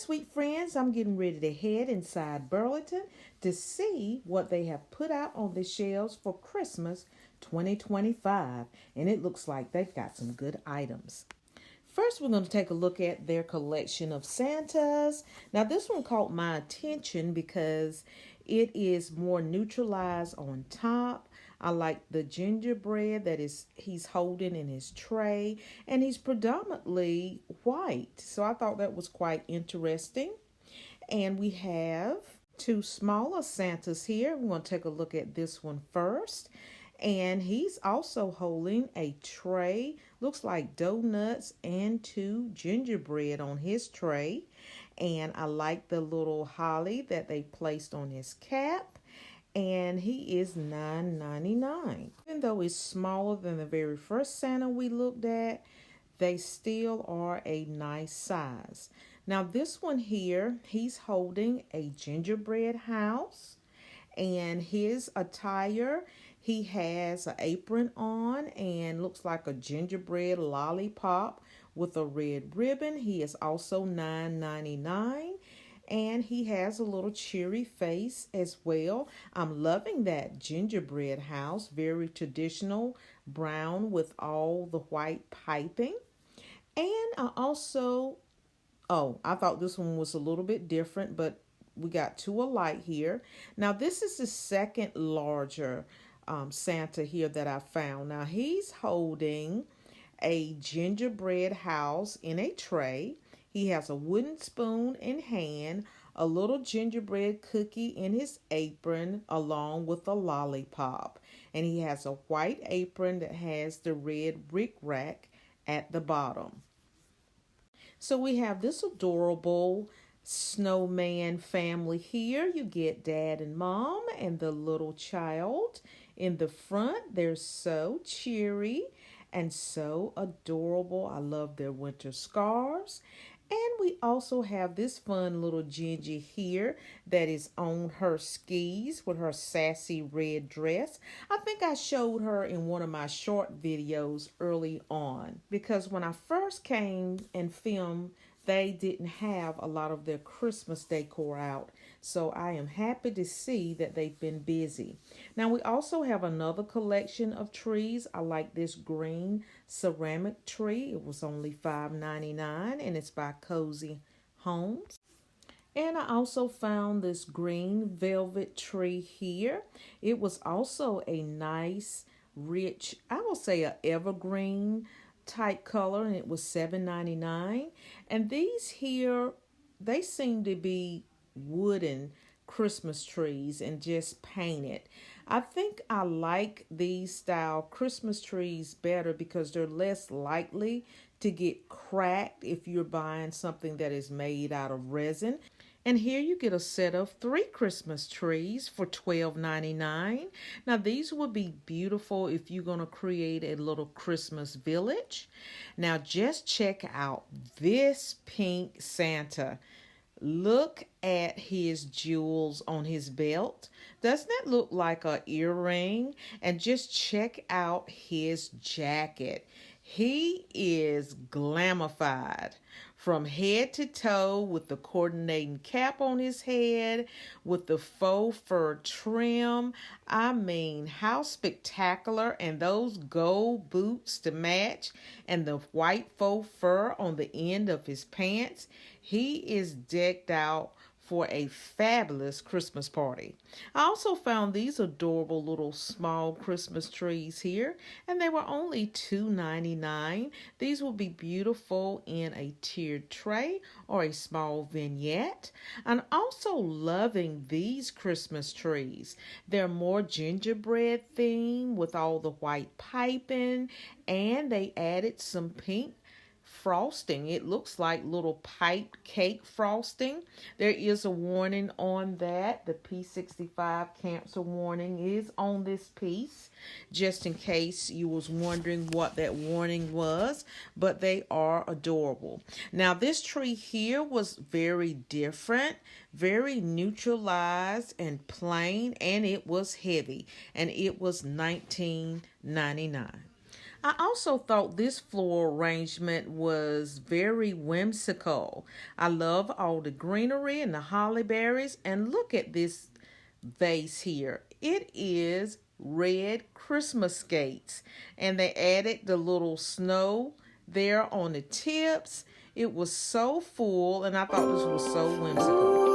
sweet friends. I'm getting ready to head inside Burlington to see what they have put out on the shelves for Christmas 2025. And it looks like they've got some good items. First, we're going to take a look at their collection of Santas. Now, this one caught my attention because it is more neutralized on top. I like the gingerbread that he's holding in his tray, and he's predominantly white. So I thought that was quite interesting. And we have two smaller Santas here. We're going to take a look at this one first. And he's also holding a tray, looks like donuts and two gingerbread on his tray. And I like the little holly that they placed on his cap. And he is $9.99. Even though it's smaller than the very first Santa we looked at, they still are a nice size. Now this one here, he's holding a gingerbread house. And his attire, he has an apron on and looks like a gingerbread lollipop with a red ribbon. He is also $9.99. And he has a little cheery face as well. I'm loving that gingerbread house. Very traditional, brown with all the white piping. And I also, I thought this one was a little bit different, but we got two alike here. Now, this is the second larger Santa here that I found. Now, he's holding a gingerbread house in a tray. He has a wooden spoon in hand, a little gingerbread cookie in his apron, along with a lollipop. And he has a white apron that has the red rick-rack at the bottom. So we have this adorable snowman family here. You get dad and mom and the little child in the front. They're so cheery and so adorable. I love their winter scarves. And we also have this fun little Gingy here that is on her skis with her sassy red dress. I think I showed her in one of my short videos early on, because when I first came and filmed, they didn't have a lot of their Christmas decor out. So I am happy to see that they've been busy. Now we also have another collection of trees. I like this green ceramic tree. It was only $5.99 and it's by Cozy Homes. And I also found this green velvet tree here. It was also a nice, rich, I will say a evergreen type color, and it was $7.99. And these here, they seem to be wooden Christmas trees and just painted. I think I like these style Christmas trees better because they're less likely to get cracked if you're buying something that is made out of resin. And here you get a set of 3 Christmas trees for $12.99. Now these would be beautiful if you're going to create a little Christmas village. Now just check out this pink Santa. Look at his jewels on his belt. Doesn't that look like an earring? And just check out his jacket. He is glamified from head to toe with the coordinating cap on his head, with the faux fur trim. I mean, how spectacular. And those gold boots to match, and the white faux fur on the end of his pants. He is decked out for a fabulous Christmas party. I also found these adorable little small Christmas trees here, and they were only $2.99. These will be beautiful in a tiered tray or a small vignette. I'm also loving these Christmas trees. They're more gingerbread themed with all the white piping, and they added some pink frosting. It looks like little piped cake frosting. There is a warning on that. The P65 cancer warning is on this piece, just in case you was wondering what that warning was, but they are adorable. Now this tree here was very different, very neutralized and plain, and it was heavy, and it was $19.99. I also thought this floral arrangement was very whimsical. I love all the greenery and the holly berries. And look at this vase here. It is red Christmas skates. And they added the little snow there on the tips. It was so full, and I thought this was so whimsical.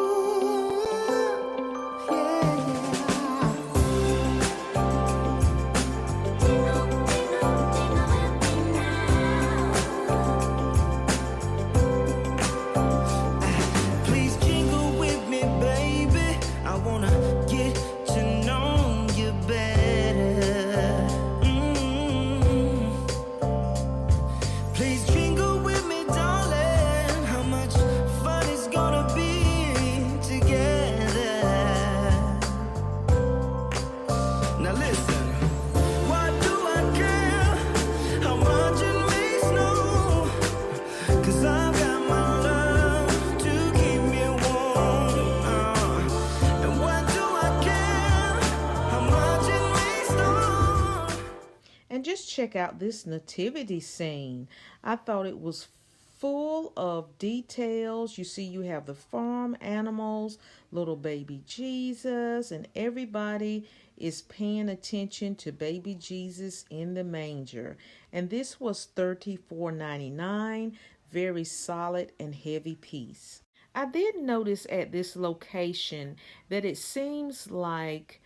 And just check out this nativity scene. I thought it was full of details. You see, you have the farm animals, little baby Jesus, and everybody is paying attention to baby Jesus in the manger. And this was $34.99, very solid and heavy piece. I did notice at this location that it seems like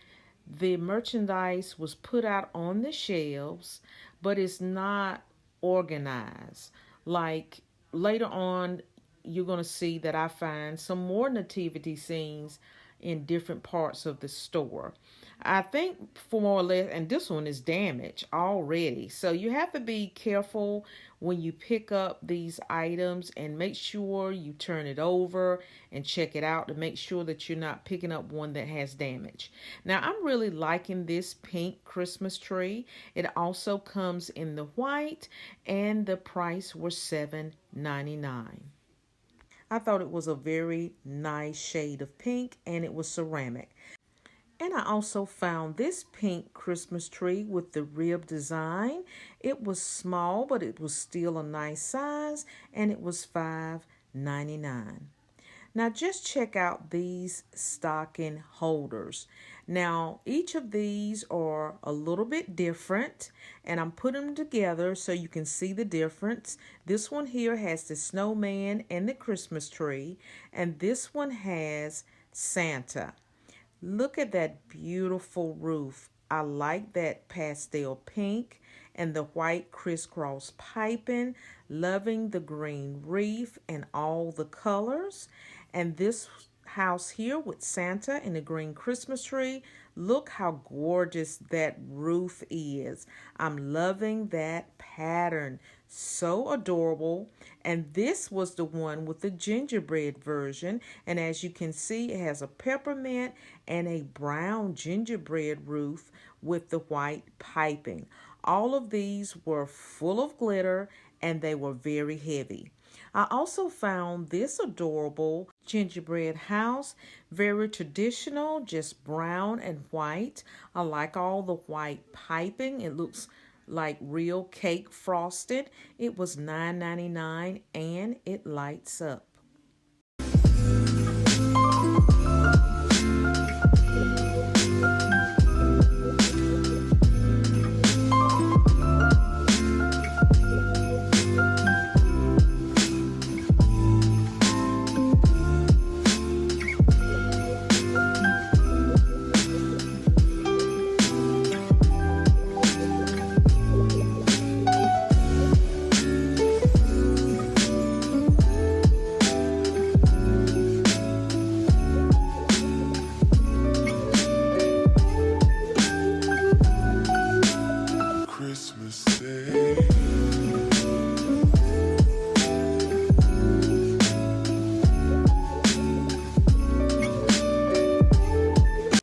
the merchandise was put out on the shelves, but it's not organized. Like later on, you're going to see that I find some more nativity scenes in different parts of the store. I think for more or less, and this one is damaged already. So you have to be careful when you pick up these items and make sure you turn it over and check it out to make sure that you're not picking up one that has damage. Now, I'm really liking this pink Christmas tree. It also comes in the white, and the price was $7.99. I thought it was a very nice shade of pink, and it was ceramic. And I also found this pink Christmas tree with the rib design. It was small, but it was still a nice size, and it was $5.99. Now just check out these stocking holders. Now each of these are a little bit different, and I'm putting them together so you can see the difference. This one here has the snowman and the Christmas tree, and this one has Santa. Look at that beautiful roof. I like that pastel pink and the white crisscross piping. Loving the green wreath and all the colors. And this house here with Santa and the green Christmas tree. Look how gorgeous that roof is. I'm loving that pattern. So adorable. And this was the one with the gingerbread version. And as you can see, it has a peppermint and a brown gingerbread roof with the white piping. All of these were full of glitter, and they were very heavy. I also found this adorable gingerbread house, very traditional, just brown and white. I like all the white piping. It looks like real cake frosted. It was $9.99, and it lights up.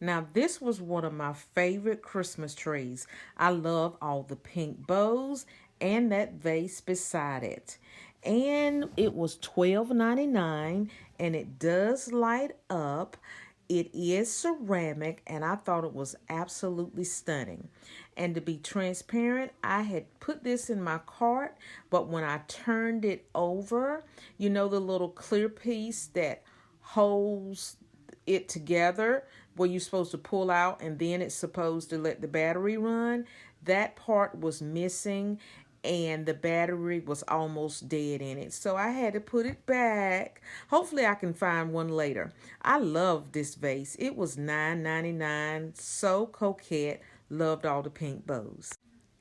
Now, this was one of my favorite Christmas trees. I love all the pink bows and that vase beside it. And it was $12.99, and it does light up. It is ceramic, and I thought it was absolutely stunning. And to be transparent, I had put this in my cart, but when I turned it over, you know the little clear piece that holds it together where you're supposed to pull out and then it's supposed to let the battery run, that part was missing and the battery was almost dead in it. So I had to put it back. Hopefully I can find one later. I love this vase. It was $9.99. So coquette. Loved all the pink bows.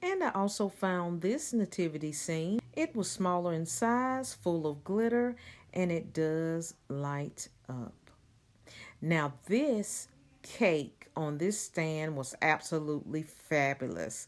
And I also found this nativity scene. It was smaller in size, full of glitter, and it does light up. Now this cake on this stand was absolutely fabulous.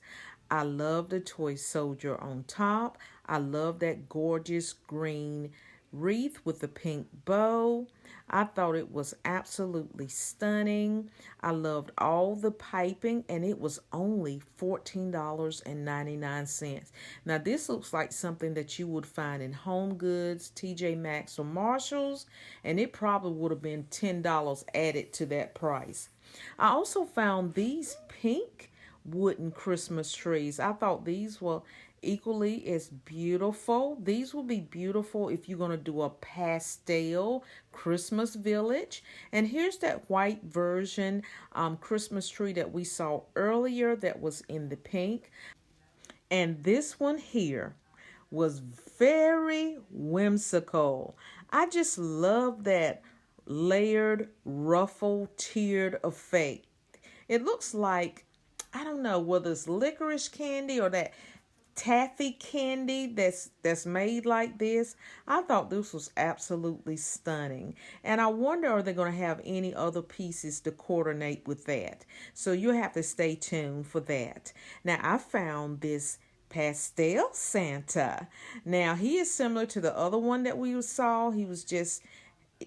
I love the toy soldier on top. I love that gorgeous green wreath with the pink bow. I thought it was absolutely stunning. I loved all the piping, and it was only $14.99. Now this looks like something that you would find in Home Goods, TJ Maxx, or Marshalls, and it probably would have been $10 added to that price. I also found these pink wooden Christmas trees. I thought these were equally as beautiful. These will be beautiful if you're going to do a pastel Christmas village. And here's that white version Christmas tree that we saw earlier that was in the pink. And this one here was very whimsical. I just love that layered, ruffled, tiered effect. It looks like, I don't know whether it's licorice candy or that taffy candy that's made like this. I thought this was absolutely stunning. And I wonder, are they going to have any other pieces to coordinate with that? So you'll have to stay tuned for that. Now I found this pastel Santa. Now he is similar to the other one that we saw. He was just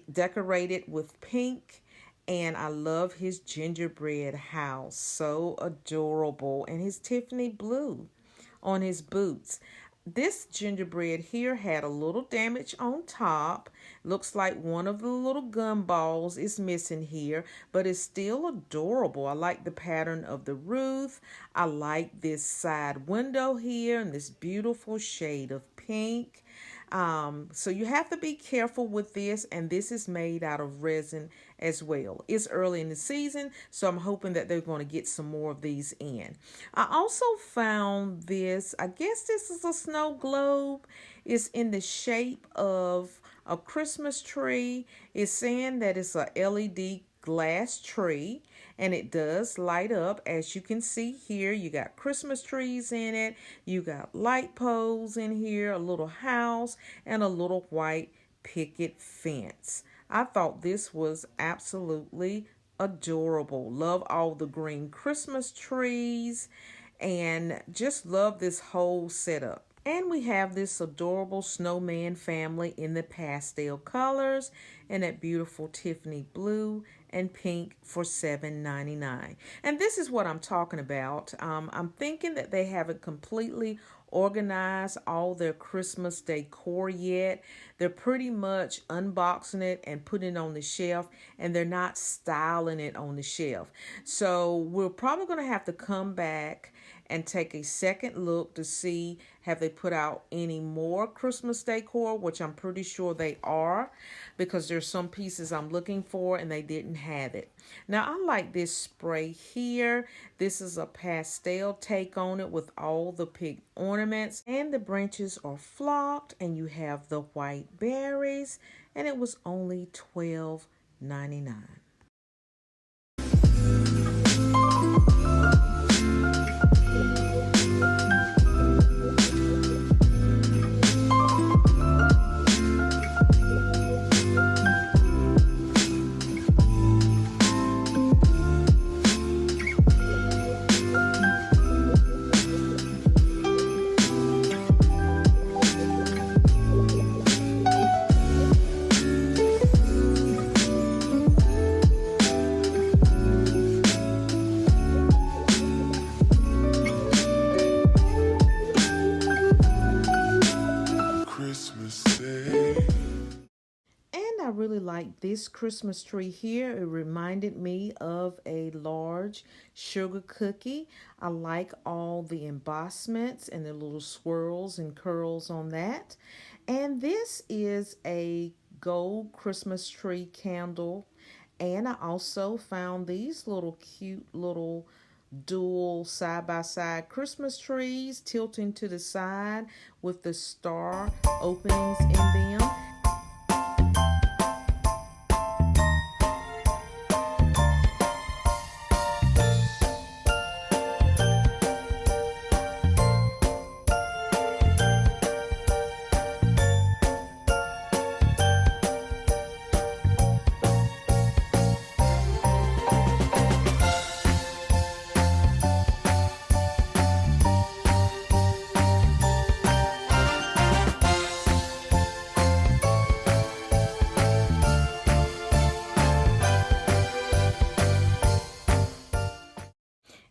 decorated with pink. And I love his gingerbread house. So adorable. And his Tiffany blue on his boots. This gingerbread here had a little damage on top. Looks like one of the little gumballs is missing here, but it's still adorable. I like the pattern of the roof. I like this side window here and this beautiful shade of pink. So you have to be careful with this, and this is made out of resin as well. It's early in the season, so I'm hoping that they're going to get some more of these in. I also found this, I guess this is a snow globe. It's in the shape of a Christmas tree. It's saying that it's a LED glass tree, and it does light up. As you can see here, you got Christmas trees in it, you got light poles in here, a little house, and a little white picket fence. I thought this was absolutely adorable. Love all the green Christmas trees and just love this whole setup. And we have this adorable snowman family in the pastel colors and that beautiful Tiffany blue and pink for $7.99. And this is what I'm talking about. I'm thinking that they haven't completely organized all their Christmas decor yet. They're pretty much unboxing it and putting it on the shelf, and they're not styling it on the shelf. So we're probably going to have to come back and take a second look to see have they put out any more Christmas decor, which I'm pretty sure they are, because there's some pieces I'm looking for and they didn't have it. Now I like this spray here. This is a pastel take on it with all the pink ornaments, and the branches are flocked, and you have the white berries, and it was only $12.99. this Christmas tree here. It reminded me of a large sugar cookie. I like all the embossments and the little swirls and curls on that. And this is a gold Christmas tree candle. And I also found these little cute little dual side-by-side Christmas trees tilting to the side with the star openings in them.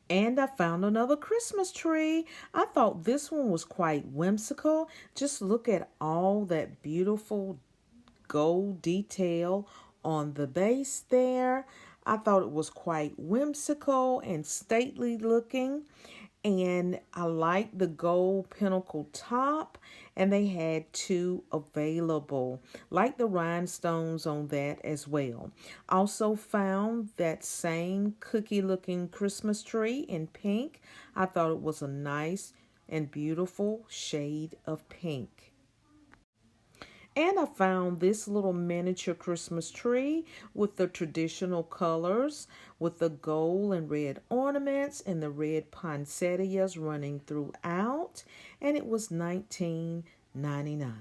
And I found another Christmas tree. I thought this one was quite whimsical. Just look at all that beautiful gold detail on the base there. I thought it was quite whimsical and stately looking. And I like the gold pinnacle top, and they had two available, like the rhinestones on that as well. Also found that same cookie looking Christmas tree in pink. I thought it was a nice and beautiful shade of pink. And I found this little miniature Christmas tree with the traditional colors, with the gold and red ornaments and the red poinsettias running throughout. And it was $19.99.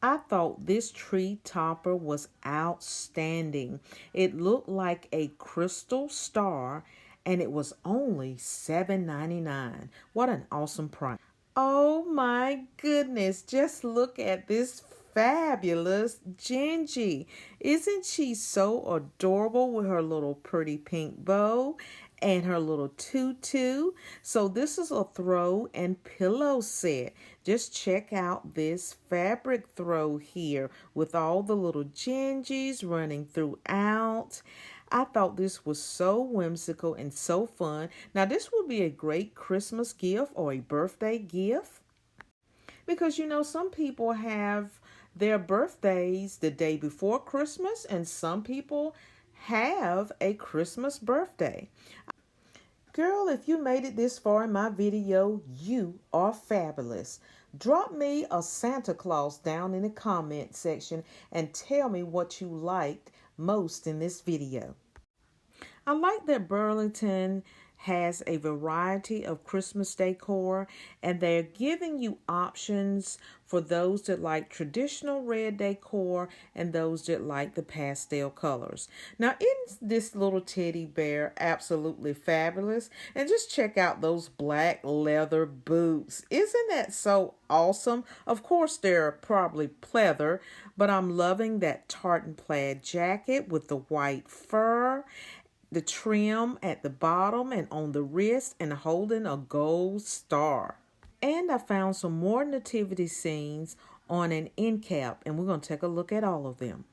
I thought this tree topper was outstanding. It looked like a crystal star, and it was only $7.99. What an awesome price. Oh my goodness, just look at this fabulous Gingy. Isn't she so adorable with her little pretty pink bow and her little tutu? So this is a throw and pillow set. Just check out this fabric throw here with all the little Gingies running throughout. I thought this was so whimsical and so fun. Now, this would be a great Christmas gift or a birthday gift because you know some people have their birthdays the day before Christmas and some people have a Christmas birthday. Girl, if you made it this far in my video, you are fabulous. Drop me a Santa Claus down in the comment section and tell me what you liked most in this video. I like that Burlington has a variety of Christmas decor, and they're giving you options for those that like traditional red decor and those that like the pastel colors. Now, isn't this little teddy bear absolutely fabulous? And just check out those black leather boots. Isn't that so awesome? Of course, they're probably pleather, but I'm loving that tartan plaid jacket with the white fur, the trim at the bottom and on the wrist, and holding a gold star. And I found some more nativity scenes on an end cap, and we're going to take a look at all of them.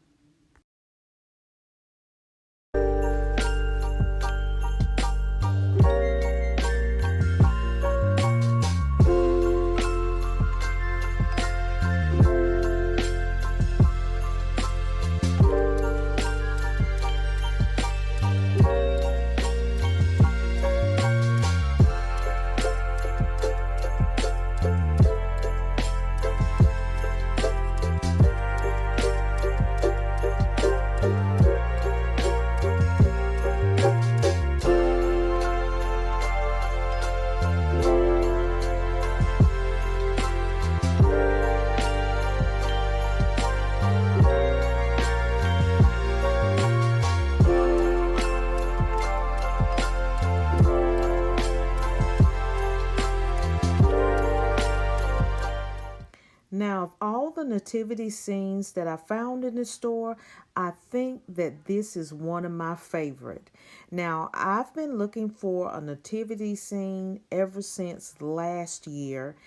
Now, of all the nativity scenes that I found in the store, I think that this is one of my favorite. Now, I've been looking for a nativity scene ever since last year,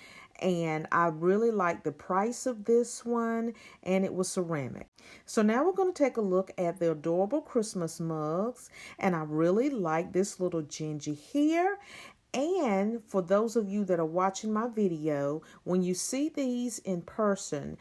And I really like the price of this one, and it was ceramic. So now we're going to take a look at the adorable Christmas mugs, and I really like this little ginger here. And for those of you that are watching my video, when you see these in person,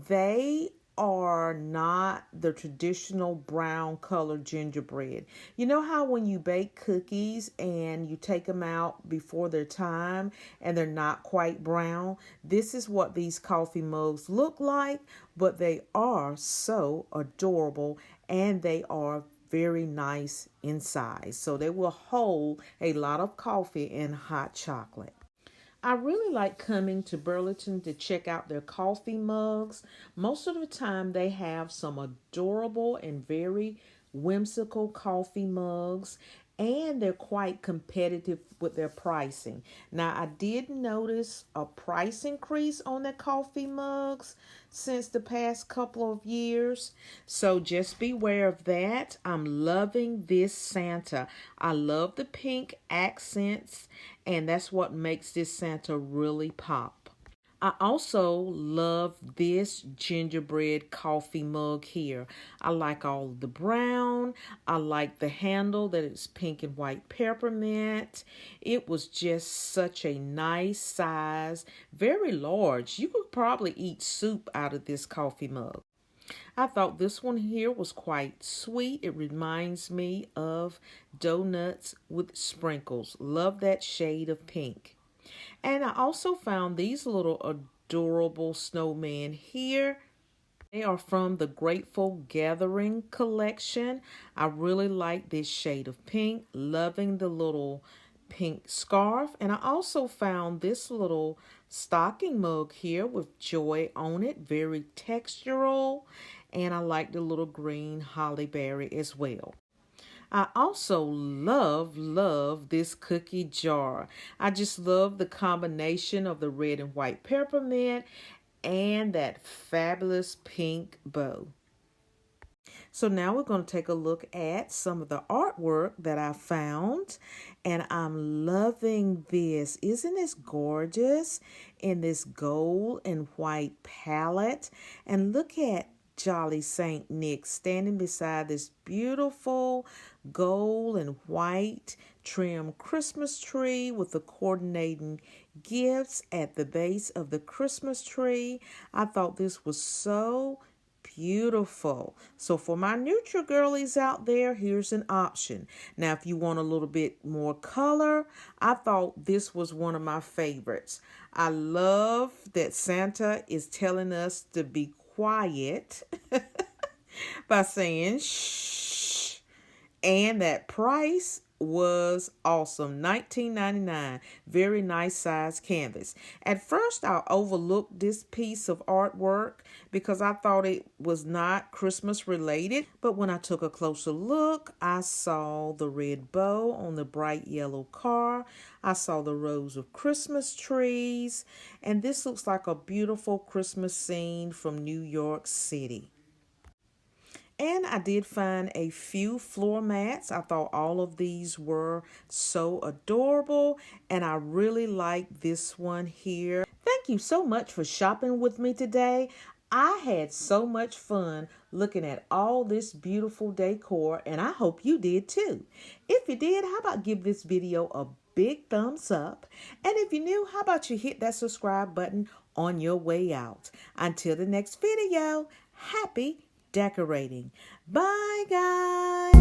they are not the traditional brown colored gingerbread. You know how when you bake cookies and you take them out before their time and they're not quite brown? This is what these coffee mugs look like, but they are so adorable and they are very nice in size. So they will hold a lot of coffee and hot chocolate. I really like coming to Burlington to check out their coffee mugs. Most of the time they have some adorable and very whimsical coffee mugs, and they're quite competitive with their pricing. Now, I did notice a price increase on their coffee mugs since the past couple of years, so just beware of that. I'm loving this Santa. I love the pink accents, and that's what makes this Santa really pop. I also love this gingerbread coffee mug here. I like all of the brown. I like the handle that it's pink and white peppermint. It was just such a nice size, very large. You could probably eat soup out of this coffee mug. I thought this one here was quite sweet. It reminds me of donuts with sprinkles. Love that shade of pink. And I also found these little adorable snowmen here. They are from the Grateful Gathering collection. I really like this shade of pink, loving the little pink scarf. And I also found this little stocking mug here with joy on it, very textural. And I like the little green holly berry as well. I also love this cookie jar. I just love the combination of the red and white peppermint and that fabulous pink bow. So now we're going to take a look at some of the artwork that I found, and I'm loving this. Isn't this gorgeous in this gold and white palette? And look at Jolly Saint Nick standing beside this beautiful gold and white trim Christmas tree with the coordinating gifts at the base of the Christmas tree. I thought this was so beautiful. So for my neutral girlies out there, here's an option. Now, if you want a little bit more color, I thought this was one of my favorites. I love that Santa is telling us to be quiet by saying shh, and that price was awesome. $19.99. Very nice size canvas. At first I overlooked this piece of artwork because I thought it was not Christmas related, but when I took a closer look, I saw the red bow on the bright yellow car. I saw the rows of Christmas trees, and this looks like a beautiful Christmas scene from New York City. And I did find a few floor mats. I thought all of these were so adorable, and I really like this one here. Thank you so much for shopping with me today. I had so much fun looking at all this beautiful decor, and I hope you did too. If you did, how about give this video a big thumbs up? And if you're new, how about you hit that subscribe button on your way out? Until the next video, happy decorating. Bye, guys.